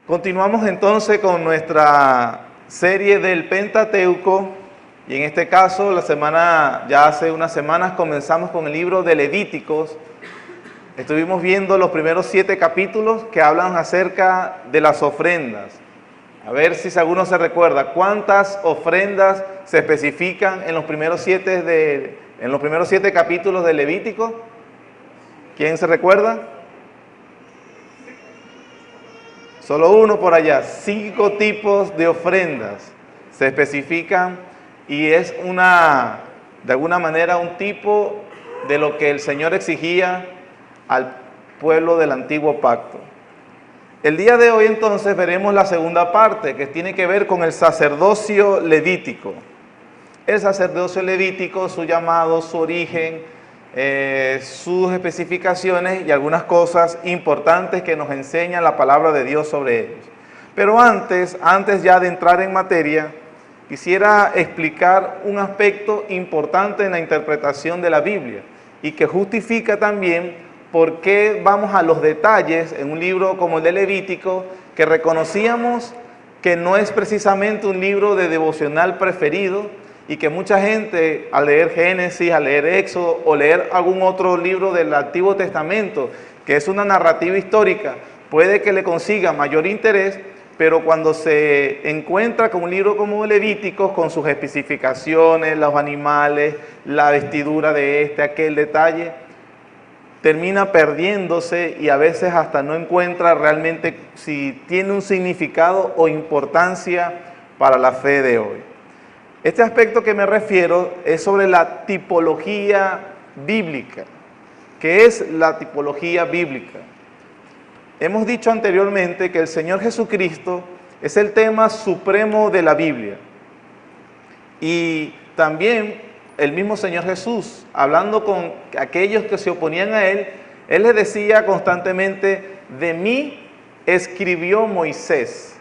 Continuamos entonces con nuestra serie del Pentateuco y en este caso ya hace unas semanas comenzamos con el libro de Levíticos. Estuvimos viendo los primeros 7 capítulos que hablan acerca de las ofrendas. A ver si alguno se recuerda cuántas ofrendas se especifican en los primeros 7 capítulos de Levítico. ¿Quién se recuerda? Solo uno por allá. 5 tipos de ofrendas se especifican y es de alguna manera un tipo de lo que el Señor exigía al pueblo del antiguo pacto. El día de hoy entonces veremos la segunda parte que tiene que ver con el sacerdocio levítico. El sacerdocio levítico, su llamado, su origen, sus especificaciones y algunas cosas importantes que nos enseña la palabra de Dios sobre ellos. Pero antes ya de entrar en materia, quisiera explicar un aspecto importante en la interpretación de la Biblia y que justifica también por qué vamos a los detalles en un libro como el de Levítico, que reconocíamos que no es precisamente un libro de devocional preferido, y que mucha gente al leer Génesis, al leer Éxodo o leer algún otro libro del Antiguo Testamento, que es una narrativa histórica, puede que le consiga mayor interés, pero cuando se encuentra con un libro como Levíticos, con sus especificaciones, los animales, la vestidura de aquel detalle, termina perdiéndose y a veces hasta no encuentra realmente si tiene un significado o importancia para la fe de hoy. Este aspecto que me refiero es sobre la tipología bíblica. ¿Qué es la tipología bíblica? Hemos dicho anteriormente que el Señor Jesucristo es el tema supremo de la Biblia. Y también el mismo Señor Jesús, hablando con aquellos que se oponían a Él les decía constantemente: de mí escribió Moisés.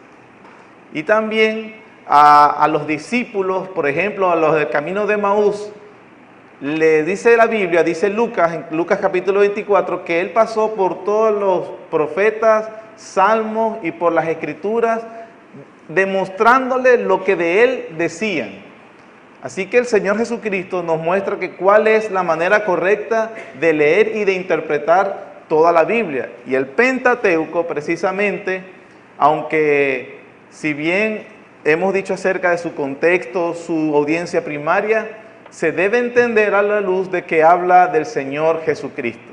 Y también a los discípulos, por ejemplo, a los del camino de Emaús, le dice la Biblia, dice Lucas, en Lucas capítulo 24, que él pasó por todos los profetas, salmos y por las escrituras, demostrándole lo que de él decían. Así que el Señor Jesucristo nos muestra que cuál es la manera correcta de leer y de interpretar toda la Biblia. Y el Pentateuco, precisamente, aunque si bien hemos dicho acerca de su contexto, su audiencia primaria, se debe entender a la luz de que habla del Señor Jesucristo.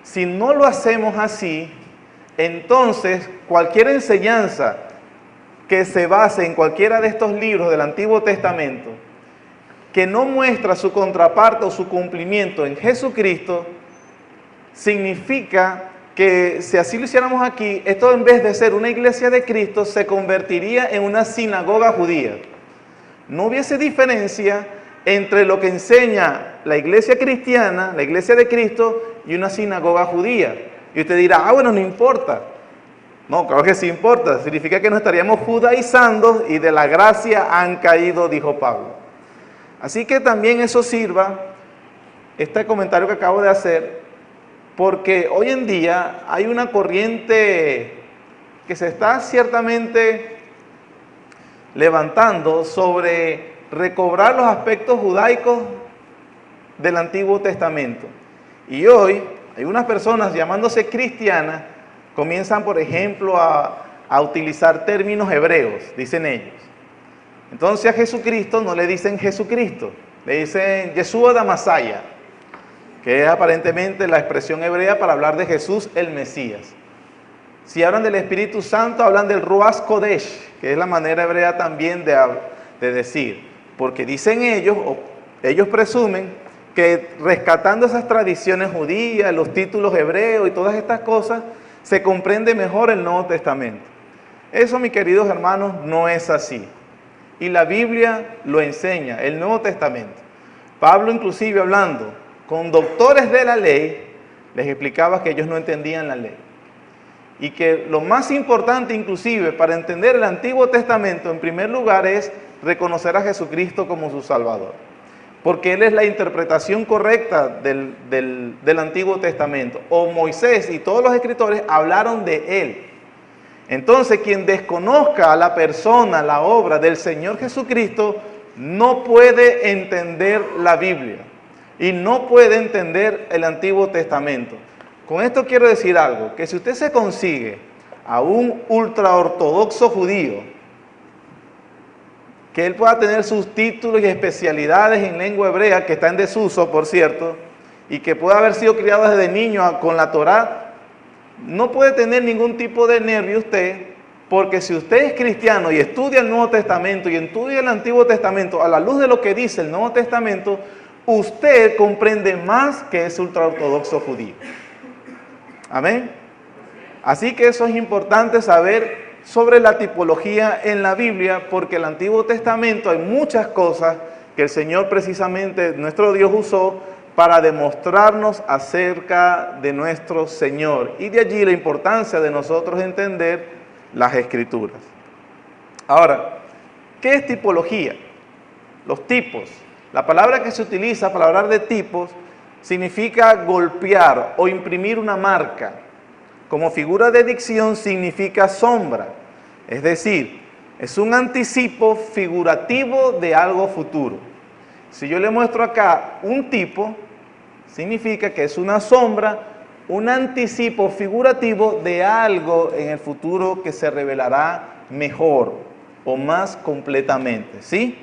Si no lo hacemos así, entonces cualquier enseñanza que se base en cualquiera de estos libros del Antiguo Testamento, que no muestra su contraparte o su cumplimiento en Jesucristo, significa que si así lo hiciéramos aquí, esto en vez de ser una iglesia de Cristo, se convertiría en una sinagoga judía. No hubiese diferencia entre lo que enseña la iglesia cristiana, la iglesia de Cristo, y una sinagoga judía. Y usted dirá: bueno, no importa. No, claro que sí importa. Significa que nos estaríamos judaizando y de la gracia han caído, dijo Pablo. Así que también eso sirva, este comentario que acabo de hacer, porque hoy en día hay una corriente que se está ciertamente levantando sobre recobrar los aspectos judaicos del Antiguo Testamento. Y hoy hay unas personas llamándose cristianas, comienzan por ejemplo a utilizar términos hebreos, dicen ellos. Entonces a Jesucristo no le dicen Jesucristo, le dicen Yeshua da Masaya, que es aparentemente la expresión hebrea para hablar de Jesús el Mesías. Si hablan del Espíritu Santo, hablan del Ruach Kodesh, que es la manera hebrea también de decir. Porque dicen ellos, o ellos presumen, que rescatando esas tradiciones judías, los títulos hebreos y todas estas cosas, se comprende mejor el Nuevo Testamento. Eso, mis queridos hermanos, no es así. Y la Biblia lo enseña, el Nuevo Testamento. Pablo, inclusive, hablando con doctores de la ley, les explicaba que ellos no entendían la ley. Y que lo más importante, inclusive, para entender el Antiguo Testamento, en primer lugar, es reconocer a Jesucristo como su Salvador. Porque Él es la interpretación correcta del Antiguo Testamento. O Moisés y todos los escritores hablaron de Él. Entonces, quien desconozca a la persona, la obra del Señor Jesucristo, no puede entender la Biblia y no puede entender el Antiguo Testamento. Con esto quiero decir algo, que si usted se consigue a un ultraortodoxo judío, que él pueda tener sus títulos y especialidades en lengua hebrea, que está en desuso, por cierto, y que pueda haber sido criado desde niño con la Torá, no puede tener ningún tipo de nervio usted, porque si usted es cristiano y estudia el Nuevo Testamento y estudia el Antiguo Testamento a la luz de lo que dice el Nuevo Testamento, usted comprende más que ese ultraortodoxo judío. Amén. Así que eso es importante saber sobre la tipología en la Biblia, porque en el Antiguo Testamento hay muchas cosas que el Señor precisamente, nuestro Dios, usó para demostrarnos acerca de nuestro Señor. Y de allí la importancia de nosotros entender las Escrituras. Ahora, ¿qué es tipología? Los tipos. La palabra que se utiliza para hablar de tipos significa golpear o imprimir una marca. Como figura de dicción significa sombra. Es decir, es un anticipo figurativo de algo futuro. Si yo le muestro acá un tipo, significa que es una sombra, un anticipo figurativo de algo en el futuro que se revelará mejor o más completamente, ¿sí?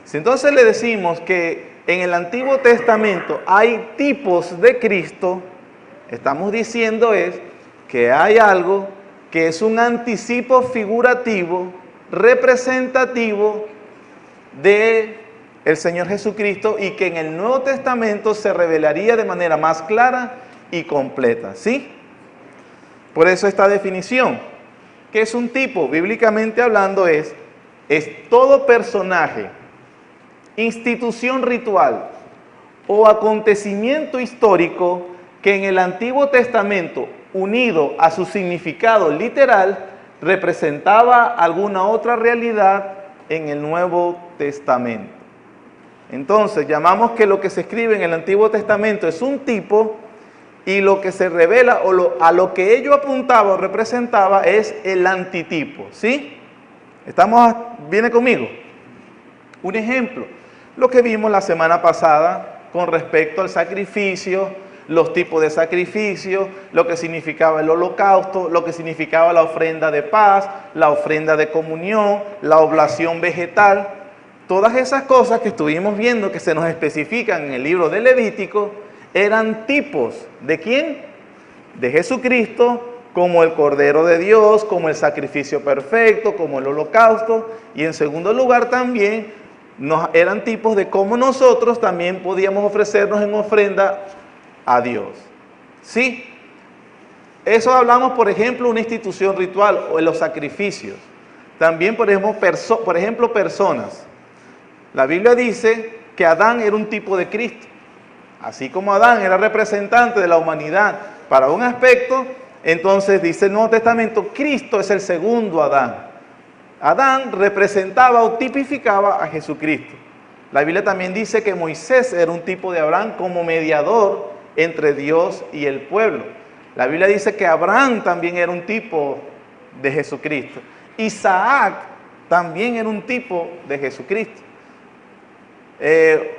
Si entonces le decimos que en el Antiguo Testamento hay tipos de Cristo, estamos diciendo que hay algo que es un anticipo figurativo, representativo de el Señor Jesucristo y que en el Nuevo Testamento se revelaría de manera más clara y completa, ¿sí? Por eso esta definición, que es un tipo, bíblicamente hablando, es todo personaje, institución ritual o acontecimiento histórico que en el Antiguo Testamento, unido a su significado literal, representaba alguna otra realidad en el Nuevo Testamento. Entonces, llamamos que lo que se escribe en el Antiguo Testamento es un tipo y lo que se revela o a lo que ello apuntaba o representaba es el antitipo, ¿sí? ¿Viene conmigo? Un ejemplo, lo que vimos la semana pasada con respecto al sacrificio, los tipos de sacrificio, lo que significaba el holocausto, lo que significaba la ofrenda de paz, la ofrenda de comunión, la oblación vegetal. Todas esas cosas que estuvimos viendo que se nos especifican en el libro de Levítico eran tipos ¿de quién? De Jesucristo, como el Cordero de Dios, como el sacrificio perfecto, como el holocausto, y en segundo lugar también eran tipos de cómo nosotros también podíamos ofrecernos en ofrenda a Dios. ¿Sí? Eso hablamos, por ejemplo, una institución ritual o en los sacrificios. También, por ejemplo, personas. La Biblia dice que Adán era un tipo de Cristo. Así como Adán era representante de la humanidad para un aspecto, entonces dice el Nuevo Testamento, Cristo es el segundo Adán. Adán representaba o tipificaba a Jesucristo. La Biblia también dice que Moisés era un tipo de Abraham como mediador entre Dios y el pueblo. La Biblia dice que Abraham también era un tipo de Jesucristo. Isaac también era un tipo de Jesucristo.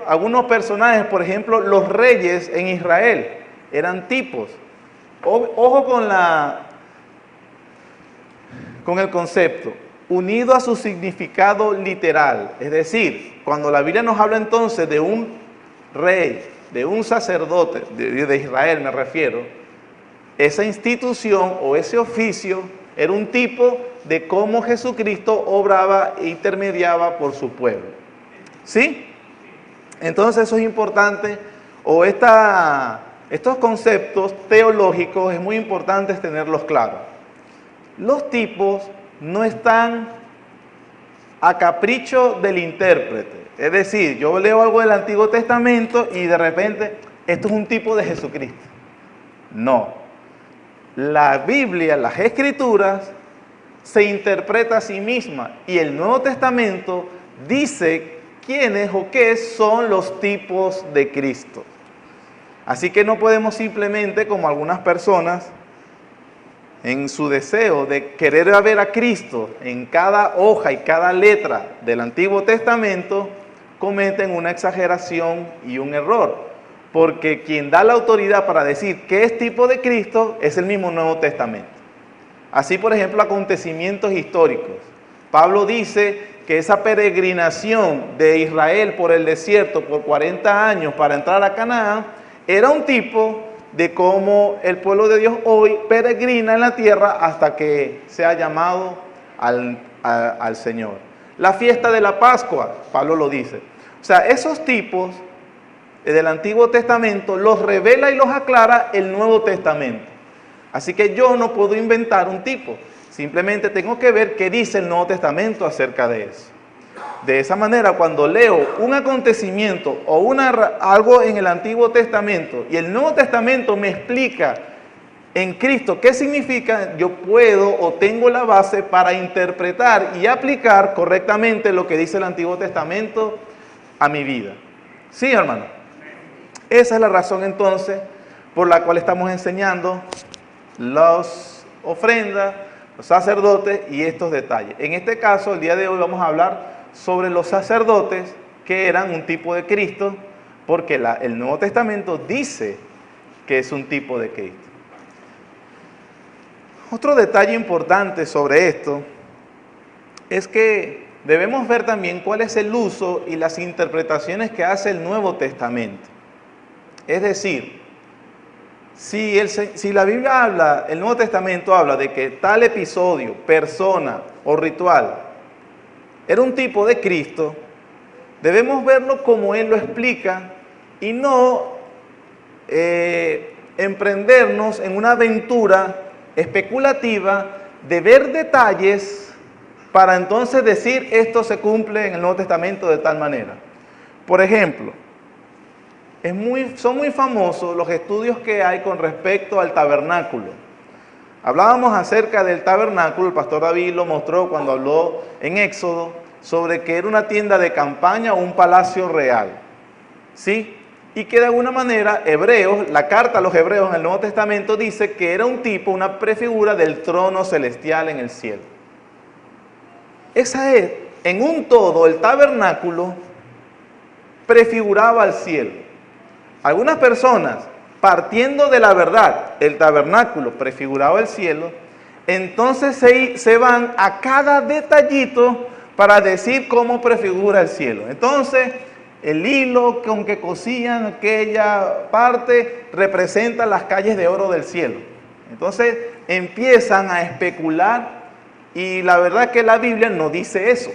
Algunos personajes, por ejemplo, los reyes en Israel, eran tipos. Ojo con el concepto, unido a su significado literal. Es decir, cuando la Biblia nos habla entonces de un rey, de un sacerdote, de Israel me refiero, esa institución o ese oficio era un tipo de cómo Jesucristo obraba e intermediaba por su pueblo. ¿Sí? Entonces eso es importante, estos conceptos teológicos es muy importante tenerlos claros. Los tipos no están a capricho del intérprete. Es decir, yo leo algo del Antiguo Testamento y de repente, esto es un tipo de Jesucristo. No. La Biblia, las Escrituras, se interpreta a sí misma y el Nuevo Testamento dice quiénes o qué son los tipos de Cristo. Así que no podemos simplemente, como algunas personas, en su deseo de querer ver a Cristo en cada hoja y cada letra del Antiguo Testamento, cometen una exageración y un error. Porque quien da la autoridad para decir qué es tipo de Cristo es el mismo Nuevo Testamento. Así, por ejemplo, acontecimientos históricos. Pablo dice que esa peregrinación de Israel por el desierto por 40 años para entrar a Canaán era un tipo de cómo el pueblo de Dios hoy peregrina en la tierra hasta que sea llamado al Señor. La fiesta de la Pascua, Pablo lo dice. O sea, esos tipos del Antiguo Testamento los revela y los aclara el Nuevo Testamento. Así que yo no puedo inventar un tipo, simplemente tengo que ver qué dice el Nuevo Testamento acerca de eso. De esa manera, cuando leo un acontecimiento o algo en el Antiguo Testamento y el Nuevo Testamento me explica en Cristo qué significa, yo puedo o tengo la base para interpretar y aplicar correctamente lo que dice el Antiguo Testamento a mi vida. ¿Sí, hermano? Esa es la razón entonces por la cual estamos enseñando las ofrendas, los sacerdotes y estos detalles. En este caso, el día de hoy vamos a hablar sobre los sacerdotes que eran un tipo de Cristo, porque el Nuevo Testamento dice que es un tipo de Cristo. Otro detalle importante sobre esto es que debemos ver también cuál es el uso y las interpretaciones que hace el Nuevo Testamento. Es decir, si la Biblia habla, el Nuevo Testamento habla de que tal episodio, persona o ritual era un tipo de Cristo, debemos verlo como Él lo explica y no emprendernos en una aventura especulativa de ver detalles para entonces decir esto se cumple en el Nuevo Testamento de tal manera. Por ejemplo, son muy famosos los estudios que hay con respecto al tabernáculo. Hablábamos acerca del tabernáculo, el pastor David lo mostró cuando habló en Éxodo, sobre que era una tienda de campaña o un palacio real. ¿Sí? Y que de alguna manera la carta a los hebreos en el Nuevo Testamento dice que era un tipo, una prefigura del trono celestial en el cielo. Esa es, en un todo, el tabernáculo prefiguraba al cielo. Algunas personas, partiendo de la verdad, el tabernáculo prefiguraba el cielo, entonces se van a cada detallito para decir cómo prefigura el cielo. Entonces, el hilo con que cosían aquella parte representa las calles de oro del cielo. Entonces, empiezan a especular y la verdad es que la Biblia no dice eso.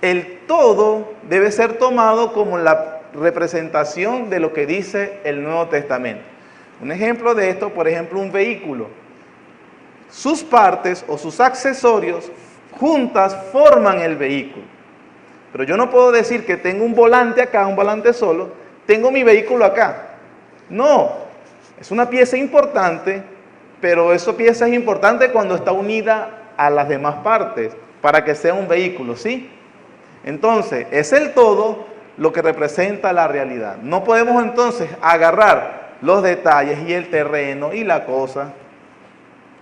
El todo debe ser tomado como la representación de lo que dice el Nuevo Testamento. Un ejemplo de esto, por ejemplo, un vehículo. Sus partes o sus accesorios juntas forman el vehículo. Pero yo no puedo decir que tengo un volante acá, un volante solo, tengo mi vehículo acá. No, es una pieza importante, pero esa pieza es importante cuando está unida a las demás partes para que sea un vehículo, ¿sí? Entonces, es el todo lo que representa la realidad. No podemos entonces agarrar los detalles y el terreno y la cosa,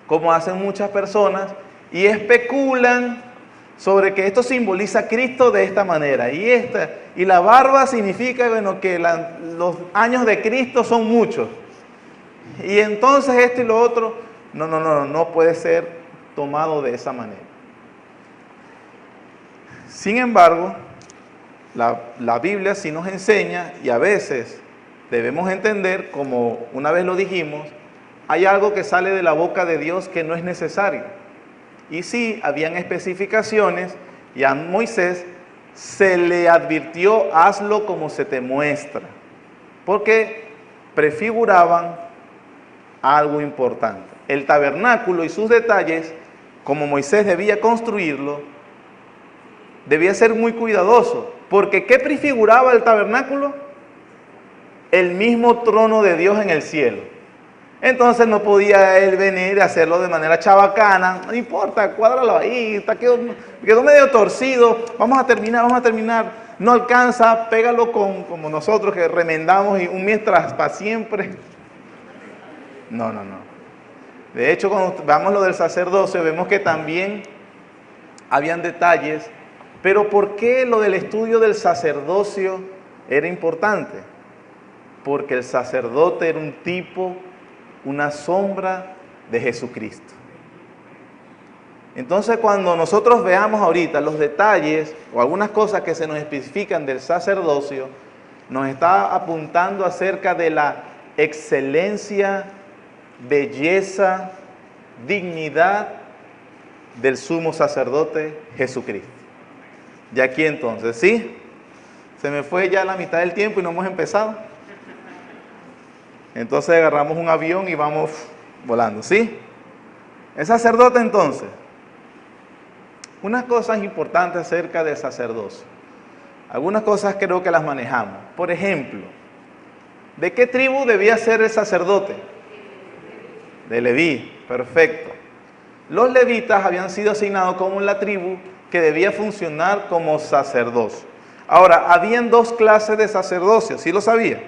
como hacen muchas personas, y especulan sobre que esto simboliza a Cristo de esta manera. Y la barba significa, bueno, que los años de Cristo son muchos. Y entonces esto y lo otro, no puede ser tomado de esa manera. Sin embargo, la Biblia sí nos enseña, y a veces debemos entender, como una vez lo dijimos, hay algo que sale de la boca de Dios que no es necesario. Y sí, habían especificaciones, y a Moisés se le advirtió, hazlo como se te muestra, porque prefiguraban algo importante. El tabernáculo y sus detalles, como Moisés debía construirlo, debía ser muy cuidadoso, porque ¿qué prefiguraba el tabernáculo? El mismo trono de Dios en el cielo. Entonces no podía él venir a hacerlo de manera chabacana, no importa, cuádralo ahí, quedó medio torcido, vamos a terminar, no alcanza, pégalo como nosotros que remendamos y un mientras para siempre. No. De hecho, cuando vamos lo del sacerdocio, vemos que también habían detalles. Pero ¿por qué lo del estudio del sacerdocio era importante? Porque el sacerdote era un tipo, una sombra de Jesucristo. Entonces, cuando nosotros veamos ahorita los detalles o algunas cosas que se nos especifican del sacerdocio, nos está apuntando acerca de la excelencia, belleza, dignidad del sumo sacerdote Jesucristo. Y aquí entonces, ¿sí? Se me fue ya la mitad del tiempo y no hemos empezado. Entonces agarramos un avión y vamos volando, ¿sí? El sacerdote entonces. Unas cosas importantes acerca del sacerdocio. Algunas cosas creo que las manejamos. Por ejemplo, ¿de qué tribu debía ser el sacerdote? De Leví, perfecto. Los levitas habían sido asignados como la tribu que debía funcionar como sacerdocio. Ahora, habían dos clases de sacerdocio, ¿sí lo sabía?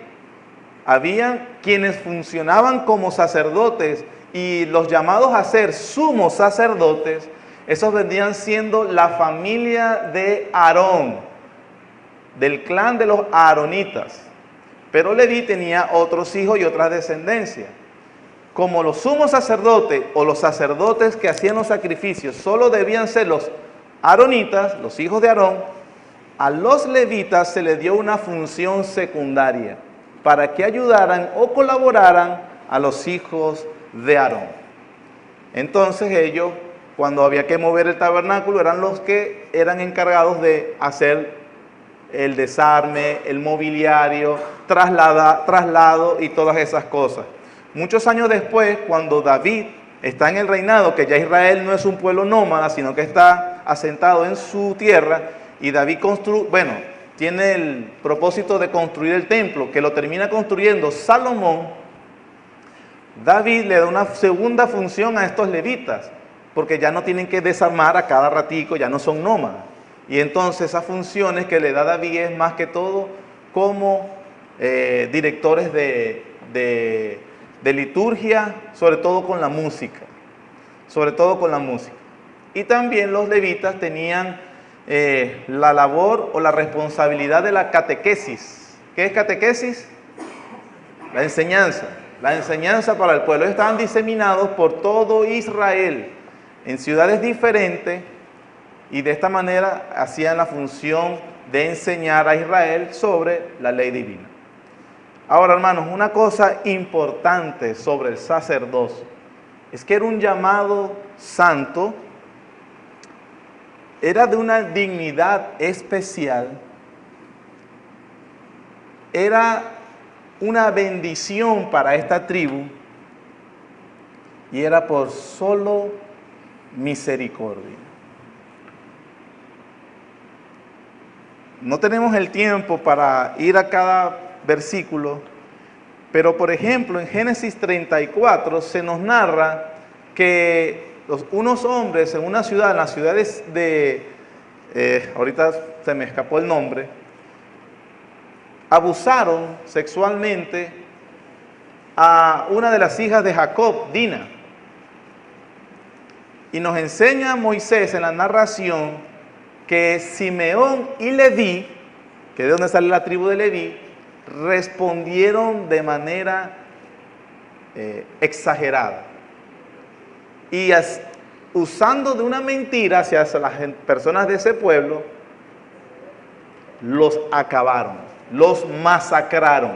Habían quienes funcionaban como sacerdotes y los llamados a ser sumos sacerdotes, esos vendrían siendo la familia de Aarón, del clan de los aaronitas. Pero Leví tenía otros hijos y otras descendencias. Como los sumos sacerdotes o los sacerdotes que hacían los sacrificios solo debían ser los aaronitas, los hijos de Aarón, a los levitas se les dio una función secundaria para que ayudaran o colaboraran a los hijos de Aarón. Entonces ellos, cuando había que mover el tabernáculo, eran los que eran encargados de hacer el desarme, el mobiliario, traslado y todas esas cosas. Muchos años después, cuando David está en el reinado, que ya Israel no es un pueblo nómada, sino que está asentado en su tierra, y David tiene el propósito de construir el templo, que lo termina construyendo Salomón. David le da una segunda función a estos levitas, porque ya no tienen que desarmar a cada ratico, ya no son nómadas. Y entonces esas funciones que le da David es más que todo como directores de liturgia, sobre todo con la música. Y también los levitas tenían la labor o la responsabilidad de la catequesis. ¿Qué es catequesis? La enseñanza para el pueblo. Ellos estaban diseminados por todo Israel en ciudades diferentes y de esta manera hacían la función de enseñar a Israel sobre la ley divina. Ahora, hermanos, una cosa importante sobre el sacerdocio es que era un llamado santo, era de una dignidad especial, era una bendición para esta tribu y era por solo misericordia. No tenemos el tiempo para ir a cada versículo, pero por ejemplo en Génesis 34 se nos narra que unos hombres en una ciudad, en las ciudades de, ahorita se me escapó el nombre, abusaron sexualmente a una de las hijas de Jacob, Dina. Y nos enseña Moisés en la narración que Simeón y Leví, que es de donde sale la tribu de Leví, respondieron de manera exagerada. Y usando de una mentira hacia las personas de ese pueblo, los acabaron, los masacraron.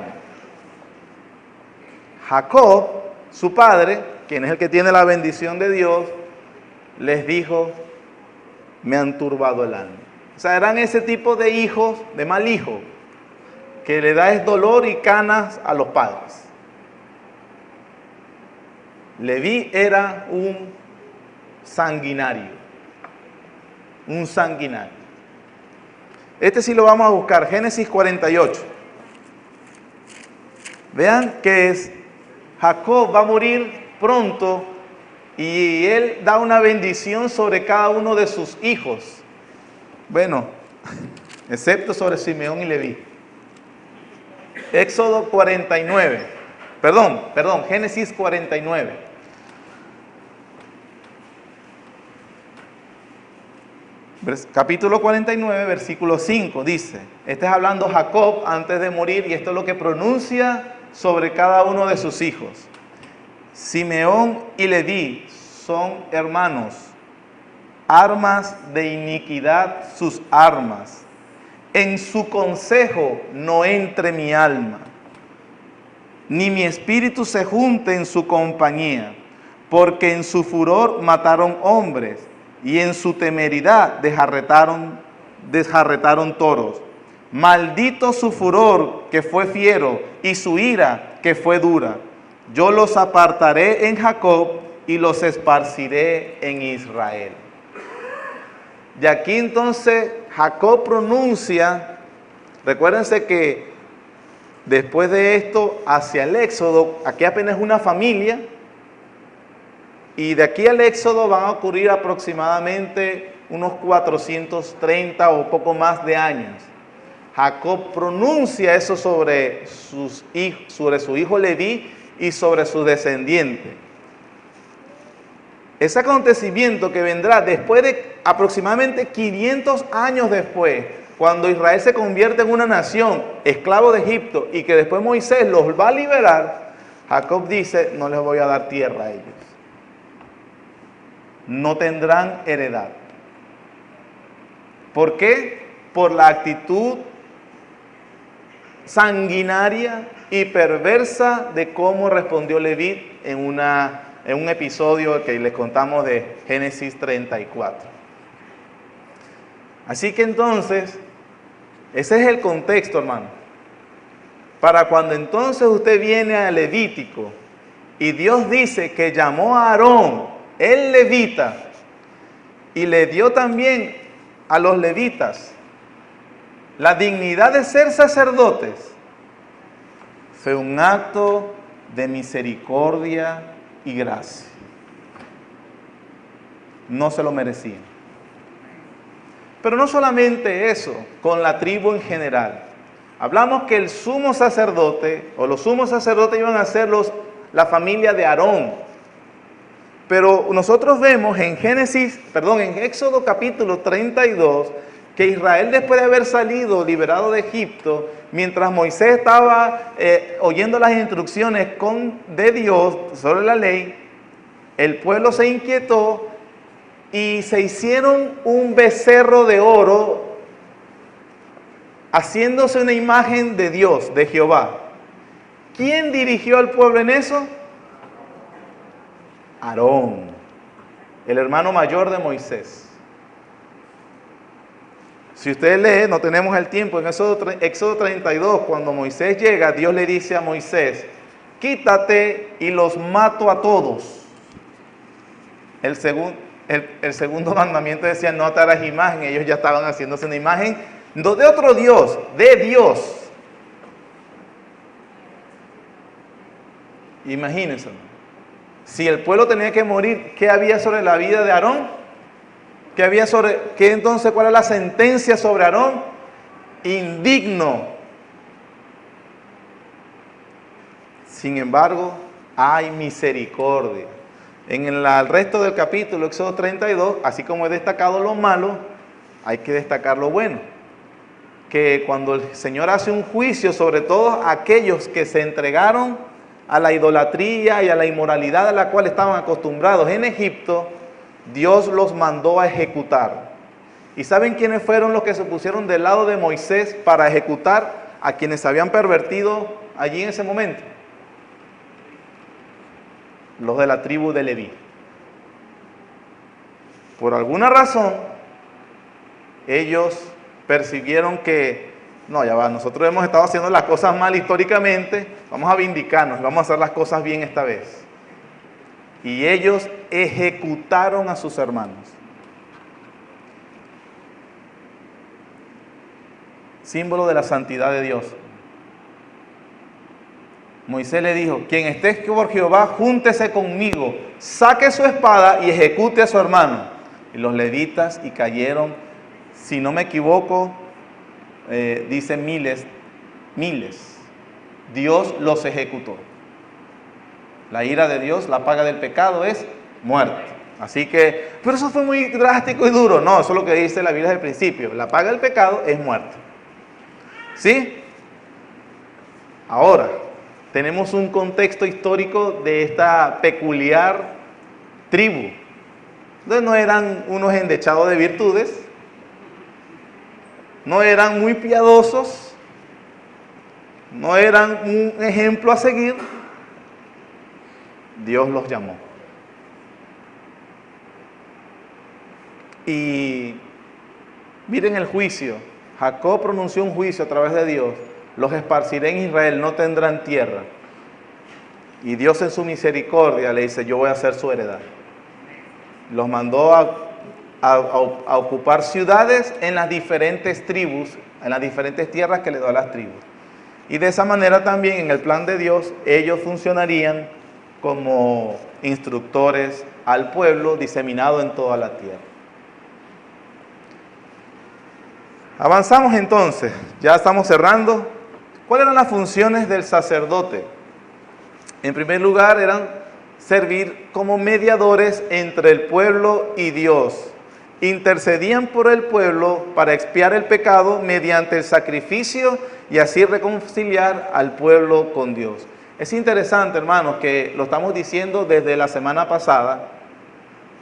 Jacob, su padre, quien es el que tiene la bendición de Dios, les dijo: me han turbado el alma. O sea, eran ese tipo de hijos, de mal hijo, que le da es dolor y canas a los padres. Leví era un sanguinario. Este sí lo vamos a buscar, Génesis 48. Vean que Jacob va a morir pronto y él da una bendición sobre cada uno de sus hijos. Bueno, excepto sobre Simeón y Leví. Éxodo 49. Génesis 49. Capítulo 49, versículo 5, dice, este es hablando Jacob antes de morir y esto es lo que pronuncia sobre cada uno de sus hijos. Simeón y Leví son hermanos, armas de iniquidad sus armas. En su consejo no entre mi alma, ni mi espíritu se junte en su compañía, porque en su furor mataron hombres, y en su temeridad desjarretaron toros. Maldito su furor, que fue fiero, y su ira, que fue dura. Yo los apartaré en Jacob, y los esparciré en Israel. Y aquí entonces Jacob pronuncia, recuérdense que después de esto, hacia el Éxodo, aquí apenas es una familia, y de aquí al Éxodo van a ocurrir aproximadamente unos 430 o poco más de años. Jacob pronuncia eso sobre su hijo Leví y sobre sus descendientes. Ese acontecimiento que vendrá después de aproximadamente 500 años después, cuando Israel se convierte en una nación, esclavo de Egipto, y que después Moisés los va a liberar, Jacob dice, no les voy a dar tierra a ellos. No tendrán heredad. ¿Por qué? Por la actitud sanguinaria y perversa de cómo respondió Leví en un episodio que les contamos de Génesis 34. Así que entonces, ese es el contexto, hermano. Para cuando entonces usted viene a Levítico y Dios dice que llamó a Aarón, el levita, y le dio también a los levitas la dignidad de ser sacerdotes, fue un acto de misericordia y gracia. No se lo merecían. Pero no solamente eso, con la tribu en general. Hablamos que el sumo sacerdote, o los sumos sacerdotes iban a ser la familia de Aarón. Pero nosotros vemos en Éxodo capítulo 32, que Israel, después de haber salido liberado de Egipto, mientras Moisés estaba oyendo las instrucciones de Dios sobre la ley, el pueblo se inquietó y se hicieron un becerro de oro, haciéndose una imagen de Dios, de Jehová. ¿Quién dirigió al pueblo en eso? Aarón, el hermano mayor de Moisés. Si usted lee, no tenemos el tiempo, en Éxodo 32, cuando Moisés llega, Dios le dice a Moisés, quítate y los mato a todos. El segundo mandamiento decía, no te harás imagen. Ellos ya estaban haciéndose una imagen, no de otro Dios, de Dios. Imagínense. Si el pueblo tenía que morir, ¿qué había sobre la vida de Aarón? ¿Qué entonces cuál es la sentencia sobre Aarón? Indigno. Sin embargo, hay misericordia. En el resto del capítulo, Éxodo 32, así como he destacado lo malo, hay que destacar lo bueno. Que cuando el Señor hace un juicio sobre todos aquellos que se entregaron a la idolatría y a la inmoralidad a la cual estaban acostumbrados en Egipto, Dios los mandó a ejecutar. ¿Y saben quiénes fueron los que se pusieron del lado de Moisés para ejecutar a quienes se habían pervertido allí en ese momento? Los de la tribu de Leví. Por alguna razón, ellos percibieron que no, ya va, nosotros hemos estado haciendo las cosas mal históricamente, vamos a vindicarnos, vamos a hacer las cosas bien esta vez. Y ellos ejecutaron a sus hermanos. Símbolo de la santidad de Dios. Moisés le dijo, quien esté por Jehová, júntese conmigo, saque su espada y ejecute a su hermano. Y los levitas y cayeron, si no me equivoco, dice miles. Dios los ejecutó. La ira de Dios, la paga del pecado es muerte. Así que pero eso fue muy drástico y duro. No, eso es lo que dice la Biblia desde el principio. La paga del pecado es muerte. ¿Sí? Ahora, tenemos un contexto histórico de esta peculiar tribu. Entonces no eran unos endechados de virtudes, no eran muy piadosos, no eran un ejemplo a seguir. Dios los llamó. Y miren el juicio. Jacob pronunció un juicio a través de Dios. Los esparciré en Israel, no tendrán tierra. Y Dios en su misericordia le dice, yo voy a ser su heredad. Los mandó a ocupar ciudades en las diferentes tribus, en las diferentes tierras que le dio a las tribus. Y de esa manera también en el plan de Dios, ellos funcionarían como instructores al pueblo diseminado en toda la tierra. Avanzamos entonces, ya estamos cerrando. ¿Cuáles eran las funciones del sacerdote? En primer lugar, eran servir como mediadores entre el pueblo y Dios. Intercedían por el pueblo para expiar el pecado mediante el sacrificio y así reconciliar al pueblo con Dios. Es interesante, hermanos, que lo estamos diciendo desde la semana pasada.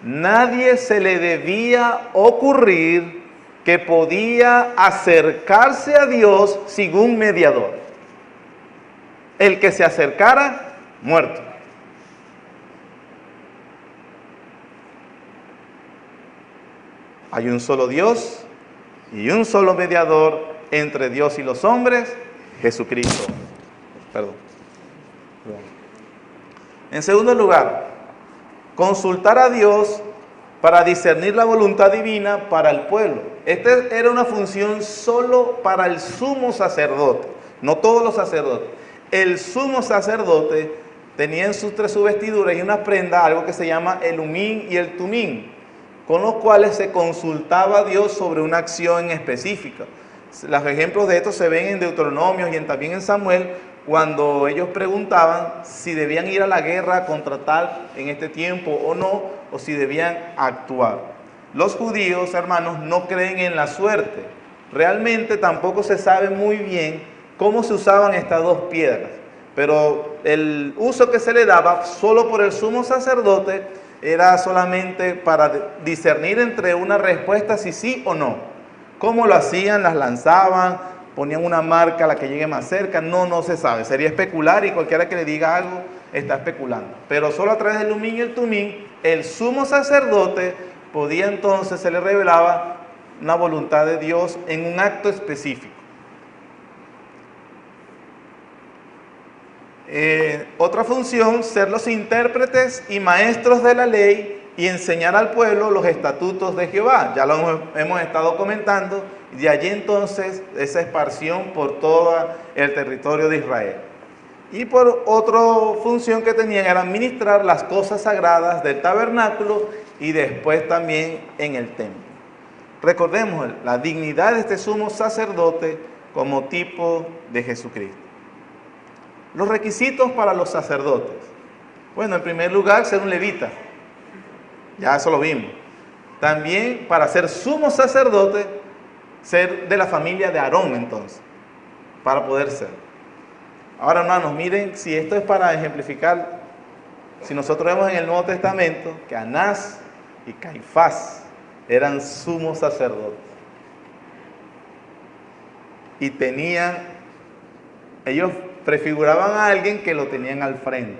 Nadie se le debía ocurrir que podía acercarse a Dios sin un mediador. El que se acercara, muerto. Hay un solo Dios y un solo mediador entre Dios y los hombres, Jesucristo. Perdón. En segundo lugar, consultar a Dios para discernir la voluntad divina para el pueblo. Esta era una función solo para el sumo sacerdote, no todos los sacerdotes. El sumo sacerdote tenía entre su vestidura y una prenda algo que se llama el umín y el tumín, con los cuales se consultaba a Dios sobre una acción específica. Los ejemplos de esto se ven en Deuteronomio y también en Samuel, cuando ellos preguntaban si debían ir a la guerra contra tal en este tiempo o no, o si debían actuar. Los judíos, hermanos, no creen en la suerte. Realmente tampoco se sabe muy bien cómo se usaban estas dos piedras, pero el uso que se le daba solo por el sumo sacerdote era solamente para discernir entre una respuesta si sí o no. ¿Cómo lo hacían? Las lanzaban, ponían una marca a la que llegue más cerca, no se sabe. Sería especular y cualquiera que le diga algo está especulando. Pero solo a través del umín y el tumín, el sumo sacerdote podía entonces, se le revelaba una voluntad de Dios en un acto específico. Otra función, ser los intérpretes y maestros de la ley y enseñar al pueblo los estatutos de Jehová. Ya lo hemos estado comentando. De allí entonces esa expansión por todo el territorio de Israel. Y por otra función que tenían era administrar las cosas sagradas del tabernáculo y después también en el templo. Recordemos la dignidad de este sumo sacerdote como tipo de Jesucristo. Los requisitos para los sacerdotes. Bueno, en primer lugar, ser un levita. Ya eso lo vimos. También para ser sumo sacerdote, ser de la familia de Aarón entonces, para poder ser. Ahora, hermanos, miren, si esto es para ejemplificar, si nosotros vemos en el Nuevo Testamento que Anás y Caifás eran sumos sacerdotes. Y ellos prefiguraban a alguien que lo tenían al frente.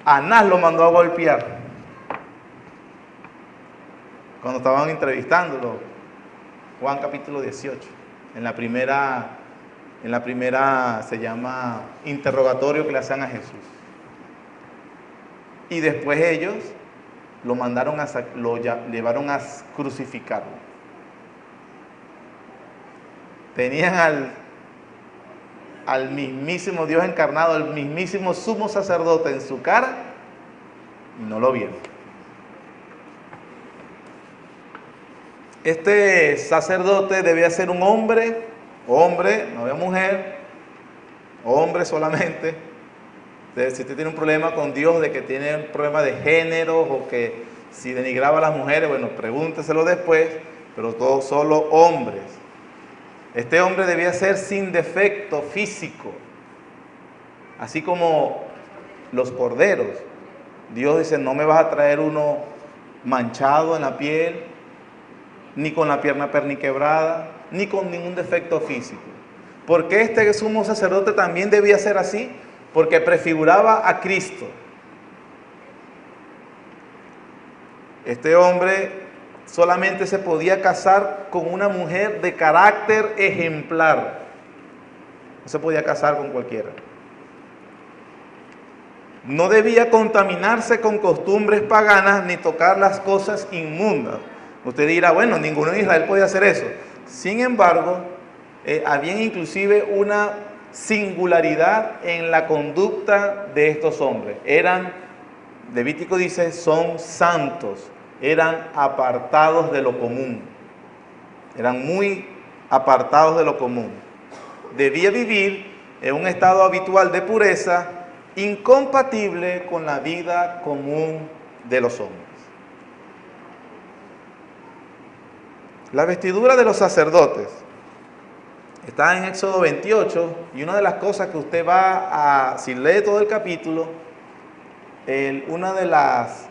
Anás lo mandó a golpear cuando estaban entrevistándolo. Juan capítulo 18. En la primera se llama interrogatorio que le hacían a Jesús. Y después ellos lo llevaron a crucificarlo. Tenían al mismísimo Dios encarnado, el mismísimo sumo sacerdote en su cara, y no lo vieron. Este sacerdote debía ser un hombre, no había mujer, hombre solamente, Si usted tiene un problema con Dios de que tiene un problema de género o que si denigraba a las mujeres, bueno, pregúnteselo después, pero todos solo hombres. Este hombre debía ser sin defecto físico, así como los corderos. Dios dice, no me vas a traer uno manchado en la piel, ni con la pierna perniquebrada, ni con ningún defecto físico. ¿Por qué este sumo sacerdote también debía ser así? Porque prefiguraba a Cristo. Este hombre solamente se podía casar con una mujer de carácter ejemplar. No se podía casar con cualquiera. No debía contaminarse con costumbres paganas ni tocar las cosas inmundas. Usted dirá, bueno, ninguno en Israel podía hacer eso. Sin embargo, había inclusive una singularidad en la conducta de estos hombres. Levítico dice, son santos, eran apartados de lo común. Eran muy apartados de lo común. Debía vivir en un estado habitual de pureza, incompatible con la vida común de los hombres. La vestidura de los sacerdotes está en Éxodo 28, y una de las cosas que usted si lee todo el capítulo, una de las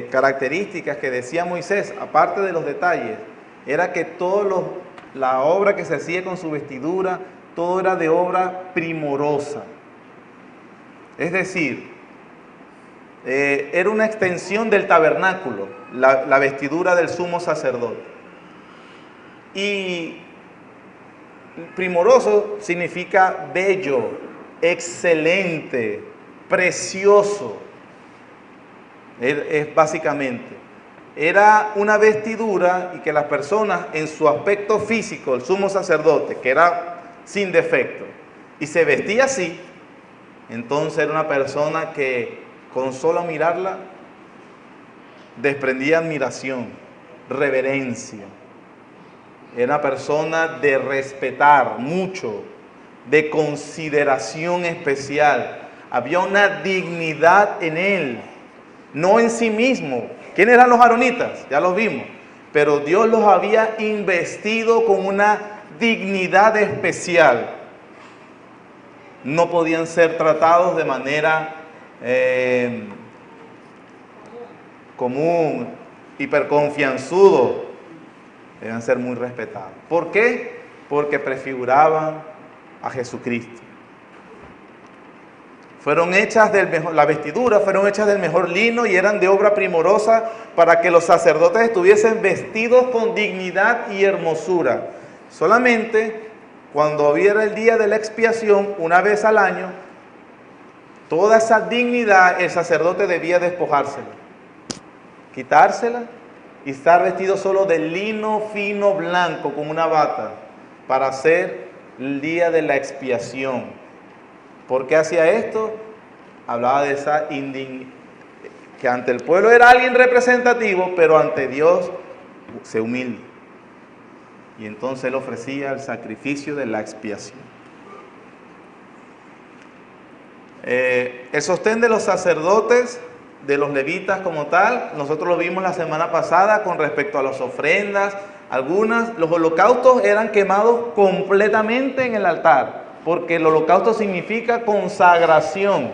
características que decía Moisés, aparte de los detalles, era que la obra que se hacía con su vestidura, todo era de obra primorosa. Es decir, era una extensión del tabernáculo, la vestidura del sumo sacerdote. Y primoroso significa bello, excelente, precioso. Es básicamente. Era una vestidura y que las personas en su aspecto físico, el sumo sacerdote, que era sin defecto, y se vestía así, entonces era una persona que con solo mirarla desprendía admiración, reverencia. Era una persona de respetar mucho, de consideración especial. Había una dignidad en él, no en sí mismo. ¿Quiénes eran los aaronitas? Ya los vimos. Pero Dios los había investido con una dignidad especial. No podían ser tratados de manera común, hiperconfianzudo. Deben ser muy respetados. ¿Por qué? Porque prefiguraban a Jesucristo. Las vestiduras fueron hechas del mejor lino y eran de obra primorosa para que los sacerdotes estuviesen vestidos con dignidad y hermosura. Solamente cuando hubiera el día de la expiación, una vez al año, toda esa dignidad el sacerdote debía despojársela, quitársela y estar vestido solo de lino fino blanco con una bata para hacer el día de la expiación. ¿Por qué hacía esto? Hablaba de esa indignación, que ante el pueblo era alguien representativo, pero ante Dios se humilde. Y entonces él ofrecía el sacrificio de la expiación. El sostén de los sacerdotes, de los levitas como tal, nosotros lo vimos la semana pasada con respecto a las ofrendas. Los holocaustos eran quemados completamente en el altar, porque el holocausto significa consagración.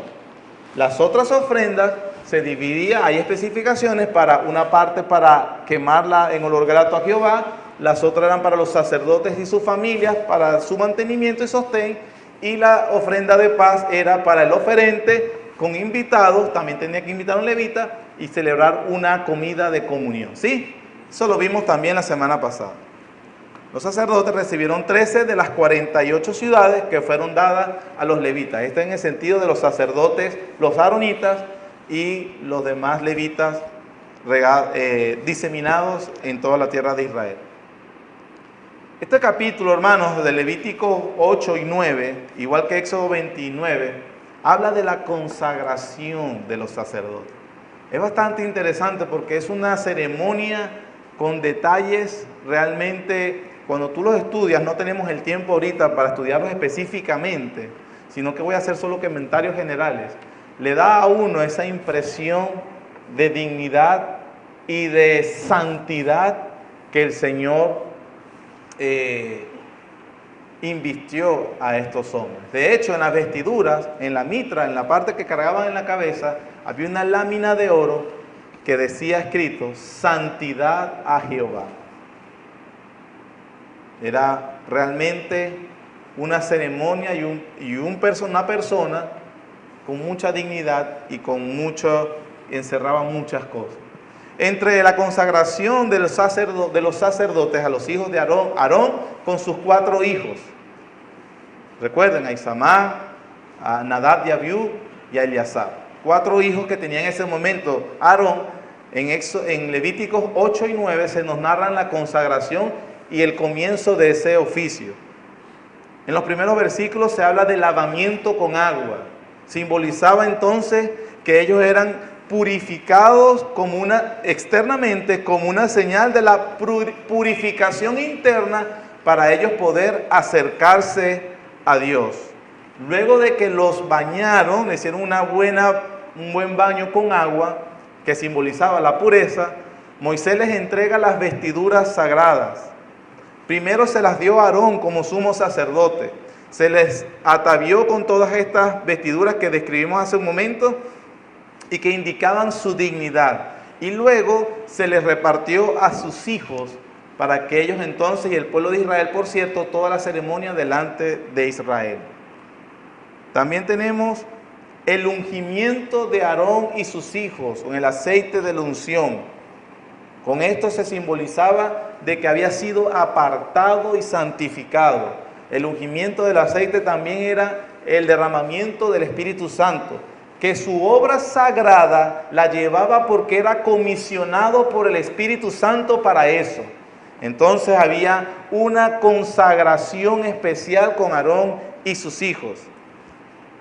Las otras ofrendas se dividían, hay especificaciones, para una parte para quemarla en olor grato a Jehová, las otras eran para los sacerdotes y sus familias, para su mantenimiento y sostén, y la ofrenda de paz era para el oferente con invitados, también tenía que invitar a un levita y celebrar una comida de comunión. ¿Sí? Eso lo vimos también la semana pasada. Los sacerdotes recibieron 13 de las 48 ciudades que fueron dadas a los levitas. Esto en el sentido de los sacerdotes, los aaronitas y los demás levitas diseminados en toda la tierra de Israel. Este capítulo, hermanos, de Levítico 8 y 9, igual que Éxodo 29, habla de la consagración de los sacerdotes. Es bastante interesante porque es una ceremonia con detalles realmente. Cuando tú los estudias, no tenemos el tiempo ahorita para estudiarlos específicamente, sino que voy a hacer solo comentarios generales, le da a uno esa impresión de dignidad y de santidad que el Señor invistió a estos hombres. De hecho, en las vestiduras, en la mitra, en la parte que cargaban en la cabeza, había una lámina de oro que decía escrito, santidad a Jehová. Era realmente una ceremonia y una persona con mucha dignidad y encerraba muchas cosas. Entre la consagración de los sacerdotes a los hijos de Aarón con sus 4 hijos. Recuerden, a Isamar, a Nadab y Abiú y a Eleazar. 4 hijos que tenía en ese momento Aarón. En Levíticos 8 y 9 se nos narran la consagración y el comienzo de ese oficio. En los primeros versículos se habla de lavamiento con agua. Simbolizaba entonces que ellos eran purificados externamente como una señal de la purificación interna para ellos poder acercarse a Dios. Luego de que los bañaron, le hicieron un buen baño con agua que simbolizaba la pureza, Moisés les entrega las vestiduras sagradas. Primero se las dio a Aarón como sumo sacerdote. Se les atavió con todas estas vestiduras que describimos hace un momento y que indicaban su dignidad. Y luego se les repartió a sus hijos para que ellos entonces, y el pueblo de Israel, por cierto, toda la ceremonia delante de Israel. También tenemos el ungimiento de Aarón y sus hijos con el aceite de la unción. Con esto se simbolizaba de que había sido apartado y santificado. El ungimiento del aceite también era el derramamiento del Espíritu Santo, que su obra sagrada la llevaba porque era comisionado por el Espíritu Santo para eso. Entonces había una consagración especial con Aarón y sus hijos.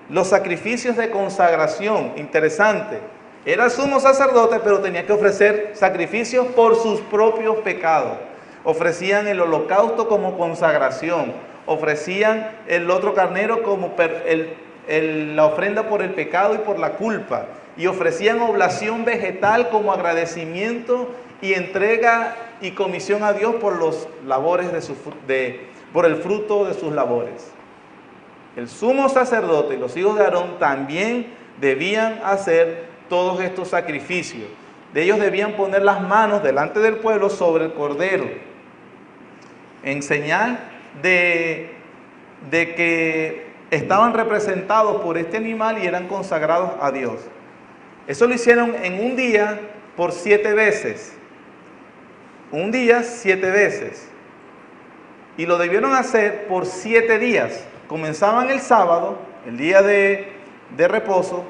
Los sacrificios de consagración, interesante. Era sumo sacerdote, pero tenía que ofrecer sacrificios por sus propios pecados. Ofrecían el holocausto como consagración. Ofrecían el otro carnero como la ofrenda por el pecado y por la culpa. Y ofrecían oblación vegetal como agradecimiento y entrega y comisión a Dios por los labores por el fruto de sus labores. El sumo sacerdote y los hijos de Aarón también debían hacer todos estos sacrificios. De ellos debían poner las manos delante del pueblo sobre el cordero, en señal de que estaban representados por este animal y eran consagrados a Dios. Eso lo hicieron en un día por 7 veces. Un día 7 veces. Y lo debieron hacer por 7 días. Comenzaban el sábado, el día de reposo,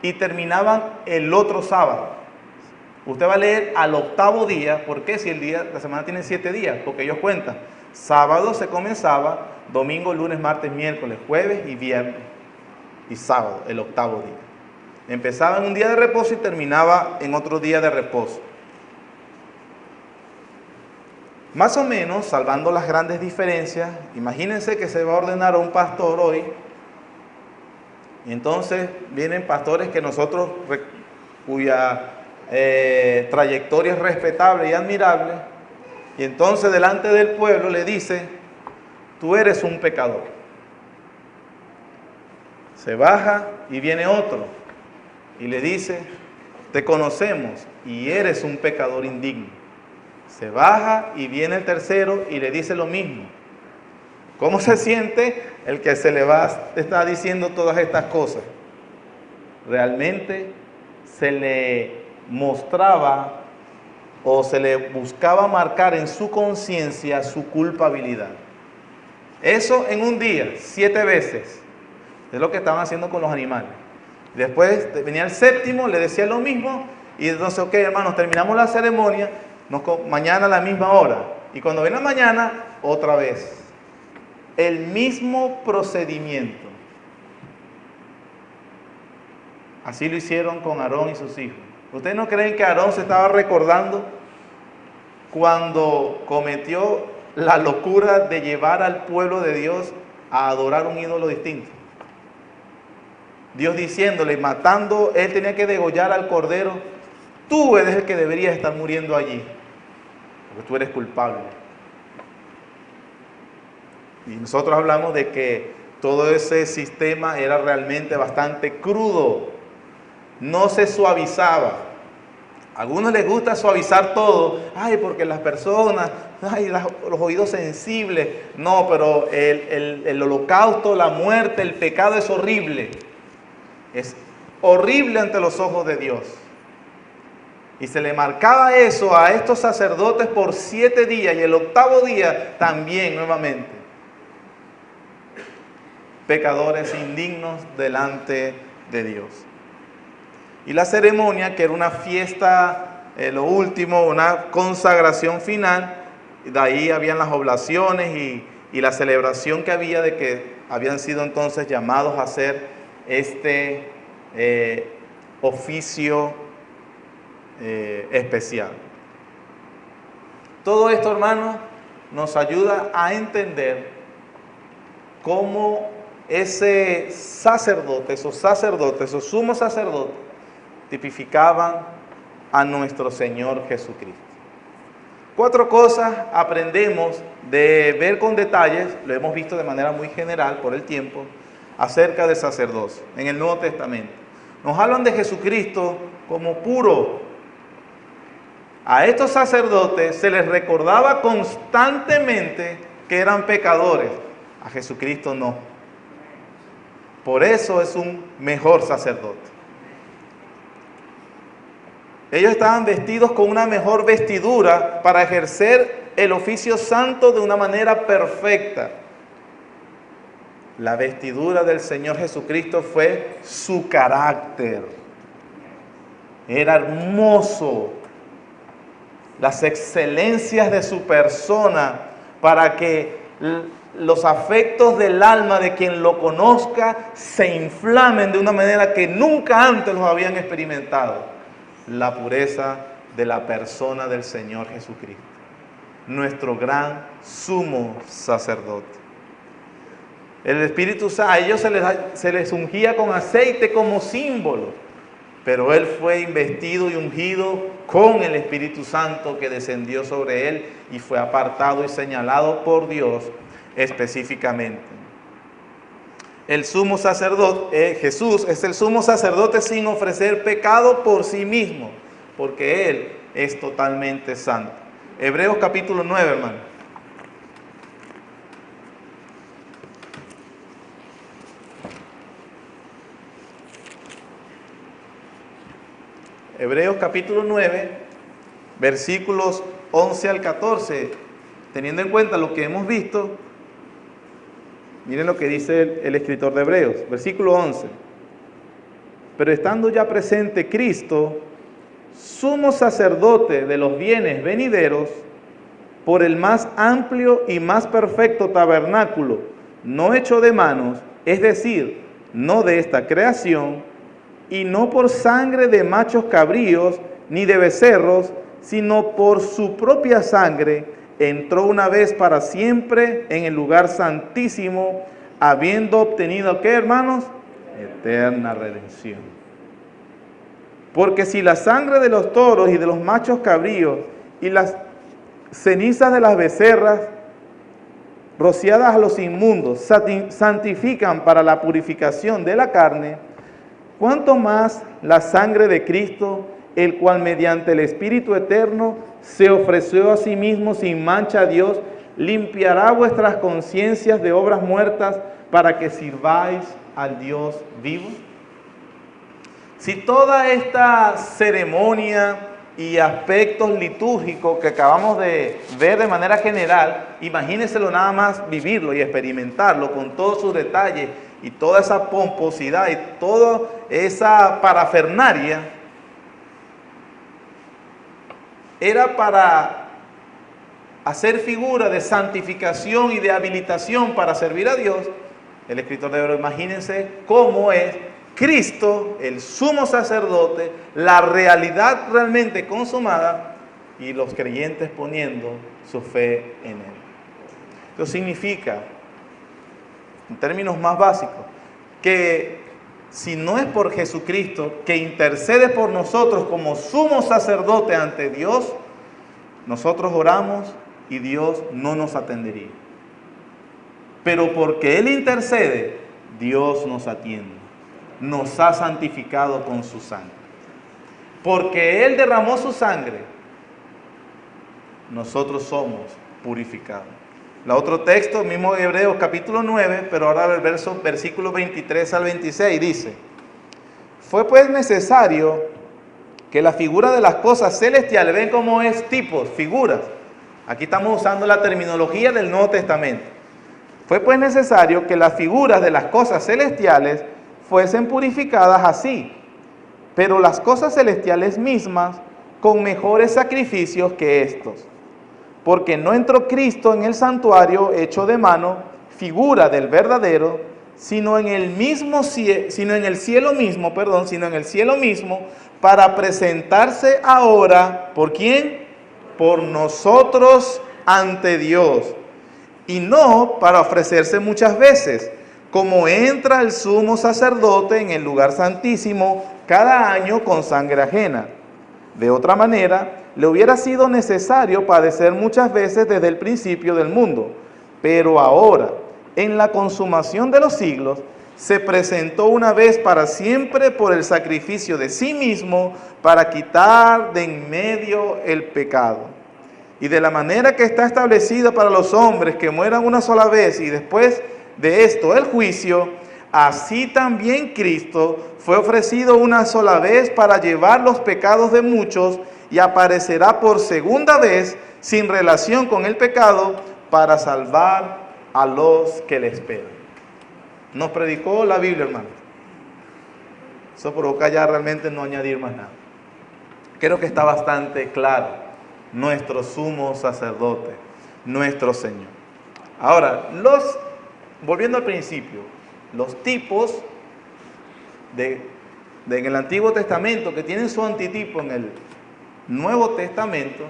y terminaban el otro sábado. Usted va a leer al 8º día. ¿Por qué? Si la semana tiene 7 días, porque ellos cuentan. Sábado se comenzaba, domingo, lunes, martes, miércoles, jueves y viernes. Y sábado, el 8º día. Empezaba en un día de reposo y terminaba en otro día de reposo. Más o menos, salvando las grandes diferencias, imagínense que se va a ordenar a un pastor hoy. Y entonces vienen pastores cuya trayectoria es respetable y admirable. Y entonces delante del pueblo le dice, tú eres un pecador. Se baja y viene otro y le dice, te conocemos y eres un pecador indigno. Se baja y viene el tercero y le dice lo mismo. ¿Cómo se siente el que está diciendo todas estas cosas? Realmente se le mostraba o se le buscaba marcar en su conciencia su culpabilidad. Eso en un día, 7 veces. Es lo que estaban haciendo con los animales. Después venía el 7º, le decía lo mismo. Y entonces, ok, hermanos, terminamos la ceremonia. Mañana a la misma hora. Y cuando ven la mañana, otra vez. El mismo procedimiento. Así lo hicieron con Aarón y sus hijos. ¿Ustedes no creen que Aarón se estaba recordando cuando cometió la locura de llevar al pueblo de Dios a adorar un ídolo distinto? Dios diciéndole, matando, él tenía que degollar al cordero, tú eres el que deberías estar muriendo allí, porque tú eres culpable. Y nosotros hablamos de que todo ese sistema era realmente bastante crudo, no se suavizaba. A algunos les gusta suavizar todo, ay, porque las personas, ay, los oídos sensibles. No, pero el holocausto, la muerte, el pecado es horrible. Es horrible ante los ojos de Dios. Y se le marcaba eso a estos sacerdotes por 7 días y el 8º día también nuevamente. Pecadores indignos delante de Dios. Y la ceremonia, que era una fiesta, lo último, una consagración final, de ahí habían las oblaciones y la celebración que había de que habían sido entonces llamados a hacer este oficio especial. Todo esto, hermanos, nos ayuda a entender cómo ese sacerdote, esos sumos sacerdotes, tipificaban a nuestro Señor Jesucristo. 4 cosas aprendemos de ver con detalles, lo hemos visto de manera muy general por el tiempo, acerca del sacerdocio en el Nuevo Testamento. Nos hablan de Jesucristo como puro. A estos sacerdotes se les recordaba constantemente que eran pecadores. A Jesucristo no. Por eso es un mejor sacerdote. Ellos estaban vestidos con una mejor vestidura para ejercer el oficio santo de una manera perfecta. La vestidura del Señor Jesucristo fue su carácter. Era hermoso. Las excelencias de su persona para que los afectos del alma de quien lo conozca se inflamen de una manera que nunca antes los habían experimentado. La pureza de la persona del Señor Jesucristo, nuestro gran sumo sacerdote. El Espíritu Santo, a ellos se les ungía con aceite como símbolo, pero Él fue investido y ungido con el Espíritu Santo que descendió sobre Él y fue apartado y señalado por Dios específicamente. El sumo sacerdote, Jesús es el sumo sacerdote sin ofrecer pecado por sí mismo, porque Él es totalmente santo. Hebreos capítulo 9, hermano. Hebreos capítulo 9, versículos 11 al 14, teniendo en cuenta lo que hemos visto. Miren lo que dice el escritor de Hebreos, versículo 11. Pero estando ya presente Cristo, sumo sacerdote de los bienes venideros, por el más amplio y más perfecto tabernáculo, no hecho de manos, es decir, no de esta creación, y no por sangre de machos cabríos, ni de becerros, sino por su propia sangre, entró una vez para siempre en el lugar santísimo, habiendo obtenido, ¿qué, hermanos? Eterna redención. Porque si la sangre de los toros y de los machos cabríos y las cenizas de las becerras rociadas a los inmundos santifican para la purificación de la carne, cuánto más la sangre de Cristo, el cual mediante el Espíritu eterno se ofreció a sí mismo sin mancha a Dios, limpiará vuestras conciencias de obras muertas para que sirváis al Dios vivo. Si toda esta ceremonia y aspectos litúrgicos que acabamos de ver de manera general, imagínenselo nada más vivirlo y experimentarlo con todos sus detalles y toda esa pomposidad y toda esa parafernalia, era para hacer figura de santificación y de habilitación para servir a Dios. El escritor de Hebreos, imagínense cómo es Cristo, el sumo sacerdote, la realidad realmente consumada y los creyentes poniendo su fe en Él. Esto significa, en términos más básicos, que si no es por Jesucristo, que intercede por nosotros como sumo sacerdote ante Dios, nosotros oramos y Dios no nos atendería. Pero porque Él intercede, Dios nos atiende. Nos ha santificado con su sangre. Porque Él derramó su sangre, nosotros somos purificados. El otro texto, mismo Hebreos capítulo 9, pero ahora el versículo 23 al 26 dice: fue pues necesario que la figura de las cosas celestiales, ven cómo es tipos, figuras. Aquí estamos usando la terminología del Nuevo Testamento. Fue pues necesario que las figuras de las cosas celestiales fuesen purificadas así, pero las cosas celestiales mismas con mejores sacrificios que estos. Porque no entró Cristo en el santuario hecho de mano, figura del verdadero, sino en el cielo mismo, para presentarse ahora, ¿por quién? Por nosotros ante Dios, y no para ofrecerse muchas veces, como entra el sumo sacerdote en el lugar santísimo cada año con sangre ajena. De otra manera, le hubiera sido necesario padecer muchas veces desde el principio del mundo. Pero ahora, en la consumación de los siglos, se presentó una vez para siempre por el sacrificio de sí mismo para quitar de en medio el pecado. Y de la manera que está establecida para los hombres que mueran una sola vez y después de esto el juicio, así también Cristo fue ofrecido una sola vez para llevar los pecados de muchos y aparecerá por segunda vez sin relación con el pecado para salvar a los que le esperan. Nos predicó la Biblia, hermano. Eso provoca ya realmente no añadir más nada. Creo que está bastante claro. Nuestro sumo sacerdote, nuestro Señor. Ahora, volviendo al principio, los tipos en el Antiguo Testamento que tienen su antitipo en el Nuevo Testamento,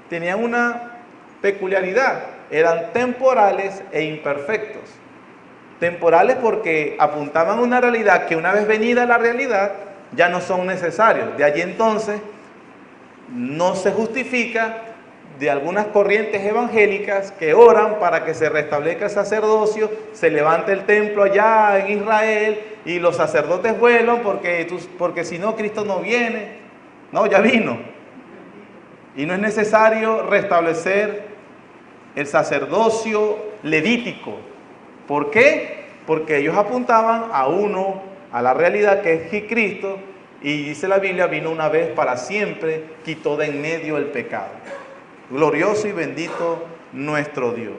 tenían una peculiaridad, eran temporales e imperfectos. Temporales porque apuntaban a una realidad que una vez venida la realidad ya no son necesarios. De allí entonces no se justifica de algunas corrientes evangélicas que oran para que se restablezca el sacerdocio, se levante el templo allá en Israel y los sacerdotes vuelan porque si no Cristo no viene. No, ya vino. Y no es necesario restablecer el sacerdocio levítico. ¿Por qué? Porque ellos apuntaban a la realidad que es Cristo, y dice la Biblia, vino una vez para siempre, quitó de en medio el pecado. Glorioso y bendito nuestro Dios.